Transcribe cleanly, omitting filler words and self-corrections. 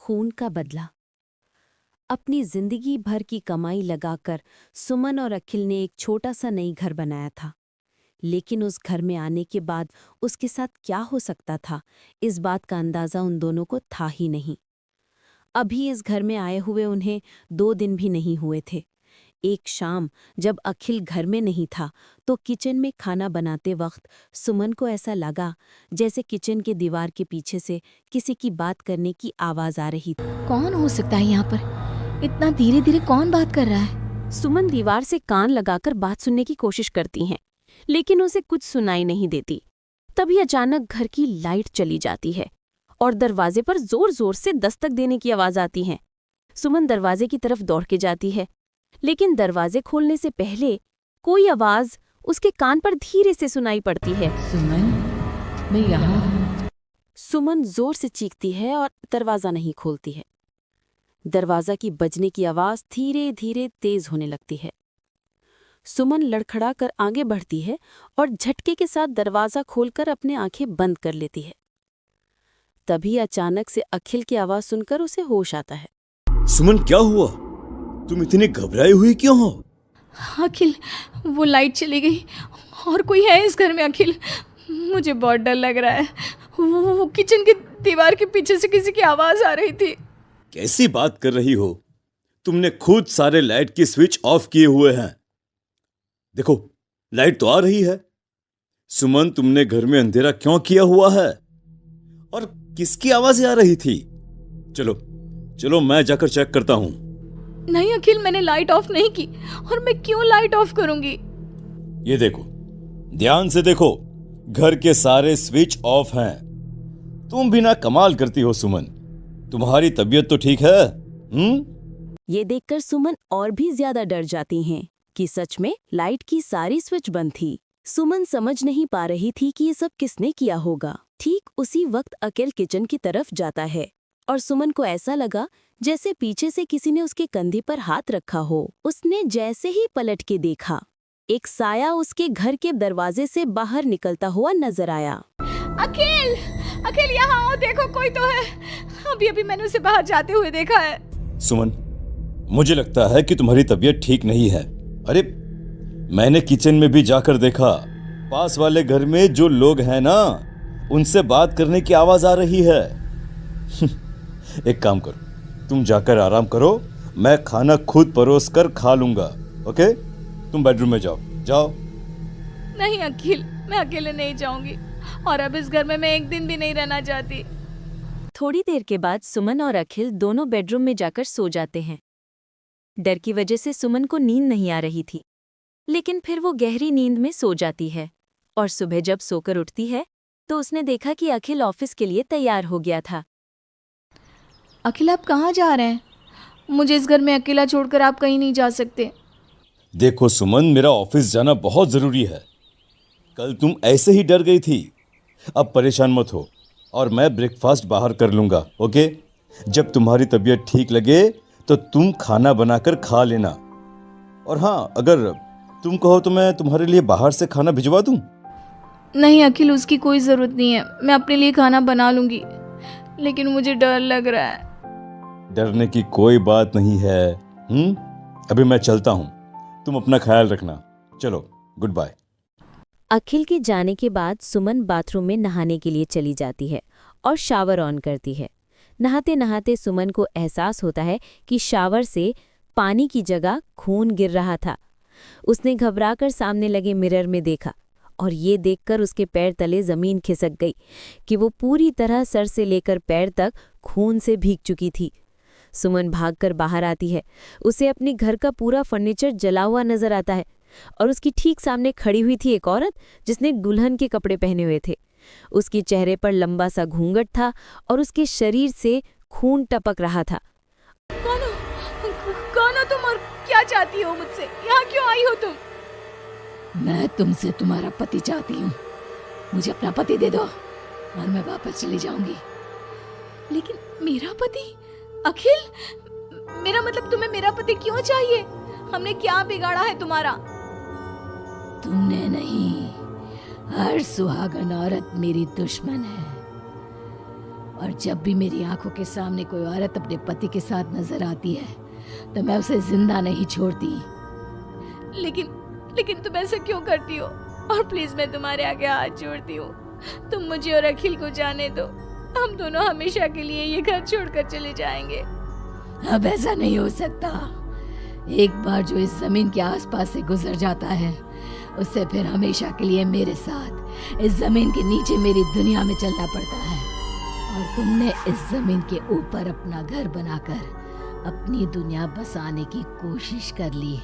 खून का बदला। अपनी जिंदगी भर की कमाई लगाकर सुमन और अखिल ने एक छोटा सा नई घर बनाया था, लेकिन उस घर में आने के बाद उसके साथ क्या हो सकता था, इस बात का अंदाजा उन दोनों को था ही नहीं। अभी इस घर में आए हुए उन्हें 2 दिन भी नहीं हुए थे। एक शाम जब अखिल घर में नहीं था तो किचन में खाना बनाते वक्त सुमन को ऐसा लगा जैसे किचन के दीवार के पीछे से किसी की बात करने की आवाज आ रही थी। कौन हो सकता है यहाँ पर? इतना धीरे धीरे कौन बात कर रहा है? सुमन दीवार से कान लगाकर बात सुनने की कोशिश करती हैं, लेकिन उसे कुछ सुनाई नहीं देती। तभी अचानक घर की लाइट चली जाती है और दरवाजे पर जोर जोर से दस्तक देने की आवाज आती है। सुमन दरवाजे की तरफ दौड़ के जाती है, लेकिन दरवाजे खोलने से पहले कोई आवाज उसके कान पर धीरे से सुनाई पड़ती है। सुमन, मैं यहाँ हूँ। सुमन जोर से चीखती है और दरवाजा नहीं खोलती है। दरवाजा की बजने की आवाज धीरे धीरे तेज होने लगती है। सुमन लड़खड़ा कर आगे बढ़ती है और झटके के साथ दरवाजा खोलकर अपने आंखें बंद कर लेती है। तभी अचानक से अखिल की आवाज सुनकर उसे होश आता है। सुमन, क्या हुआ? तुम इतनी घबराई हुई क्यों हो? अखिल, वो लाइट चली गई और कोई है इस घर में। अखिल, मुझे बहुत डर लग रहा है। वो किचन की दीवार के पीछे से किसी की आवाज आ रही थी। कैसी बात कर रही हो? तुमने खुद सारे लाइट की स्विच ऑफ किए हुए हैं। देखो, लाइट तो आ रही है। सुमन, तुमने घर में अंधेरा क्यों किया हुआ है? और किसकी आवाजें आ रही थी? चलो चलो, मैं जाकर चेक करता हूं। नहीं अखिल, मैंने लाइट ऑफ नहीं की। और मैं क्यों लाइट ऑफ करूंगी? ये देखो, ध्यान से देखो, घर के सारे स्विच ऑफ हैं। तुम भी ना कमाल करती हो सुमन। तुम्हारी तबीयत तो ठीक है? ये देखकर सुमन और भी ज्यादा डर जाती हैं कि सच में लाइट की सारी स्विच बंद थी। सुमन समझ नहीं पा रही थी कि ये सब किसने किया होगा। ठीक उसी वक्त अखिल किचन की तरफ जाता है और सुमन को ऐसा लगा जैसे पीछे से किसी ने उसके कंधे पर हाथ रखा हो। उसने जैसे ही पलट के देखा, एक साया उसके घर के दरवाजे से बाहर निकलता हुआ नजर आया। अखिल, अखिल यहाँ आओ, देखो कोई तो है। अभी अभी मैंने उसे बाहर जाते हुए देखा है। सुमन, मुझे लगता है कि तुम्हारी तबीयत ठीक नहीं है। अरे, मैंने किचन में भी जाकर देखा। पास वाले घर में जो लोग हैं ना, उनसे बात करने की आवाज आ रही है। एक काम करो, तुम जाकर आराम करो, मैं खाना खुद परोस कर खा लूंगा। ओके? तुम बेडरूम में जाओ। जाओ। नहीं अखिल, मैं अकेले नहीं जाऊंगी और अब इस घर में मैं एक दिन भी नहीं रहना चाहती। थोड़ी देर के बाद सुमन और अखिल दोनों बेडरूम में जाकर सो जाते हैं। डर की वजह से सुमन को नींद नहीं आ रही थी, लेकिन फिर वो गहरी नींद में सो जाती है और सुबह जब सोकर उठती है तो उसने देखा कि अखिल ऑफिस के लिए तैयार हो गया था। अखिल, आप कहाँ जा रहे हैं? मुझे इस घर में अकेला छोड़कर आप कहीं नहीं जा सकते। देखो सुमन, मेरा ऑफिस जाना बहुत जरूरी है। कल तुम ऐसे ही डर गई थी। अब परेशान मत हो और मैं ब्रेकफास्ट बाहर कर लूंगा। ओके? जब तुम्हारी तबीयत ठीक लगे तो तुम खाना बनाकर खा लेना। और हाँ, अगर तुम कहो तो मैं तुम्हारे लिए बाहर से खाना भिजवा दूं। नहीं अखिल, उसकी कोई ज़रूरत नहीं है। मैं अपने लिए खाना बना लूंगी, लेकिन मुझे डर लग रहा है। डरने की कोई बात नहीं है। अभी मैं चलता हूँ, तुम अपना ख्याल रखना। चलो, गुड बाय। अखिल के जाने के बाद सुमन बाथरूम में नहाने के लिए चली जाती है और शावर ऑन करती है। नहाते नहाते सुमन को एहसास होता है कि शावर से पानी की जगह खून गिर रहा था। उसने घबराकर सामने लगे मिरर में देखा और ये देखकर उसके पैर तले जमीन खिसक गई कि वो पूरी तरह सर से लेकर पैर तक खून से भीग चुकी थी। सुमन भागकर बाहर आती है। उसे अपने घर का पूरा फर्नीचर जला हुआ नजर आता है और उसकी ठीक सामने खड़ी हुई थी एक औरत जिसने दुल्हन के कपड़े पहने हुए थे। उसके चेहरे पर लंबा सा घूंघट था और उसके शरीर से खून टपक रहा था। कौन हो तुम और क्या चाहती हो मुझसे? यहाँ क्यों आई हो तुम? मैं तुमसे तुम्हारा पति चाहती हूँ। मुझे अपना पति दे दो और मैं वापस चली जाऊंगी। लेकिन मेरा पति? अखिल, मेरा मतलब तुम्हें मेरा पति क्यों चाहिए? हमने क्या बिगाड़ा है तुम्हारा? तुमने नहीं, हर सुहागन औरत मेरी दुश्मन है। और जब भी मेरी आंखों के सामने कोई औरत अपने पति के साथ नजर आती है तो मैं उसे जिंदा नहीं छोड़ती। लेकिन तुम ऐसा क्यों करती हो? और प्लीज मैं तुम्हारे आगे हाथ जोड़ती हूँ, तुम मुझे और अखिल को जाने दो। हम दोनों हमेशा के लिए ये घर छोड़कर चले जाएंगे। अब ऐसा नहीं हो सकता। एक बार जो इस जमीन के आसपास से गुजर जाता है उससे फिर हमेशा के लिए मेरे साथ इस जमीन के नीचे मेरी दुनिया में चलना पड़ता है। और तुमने इस जमीन के ऊपर अपना घर बनाकर अपनी दुनिया बसाने की कोशिश कर ली।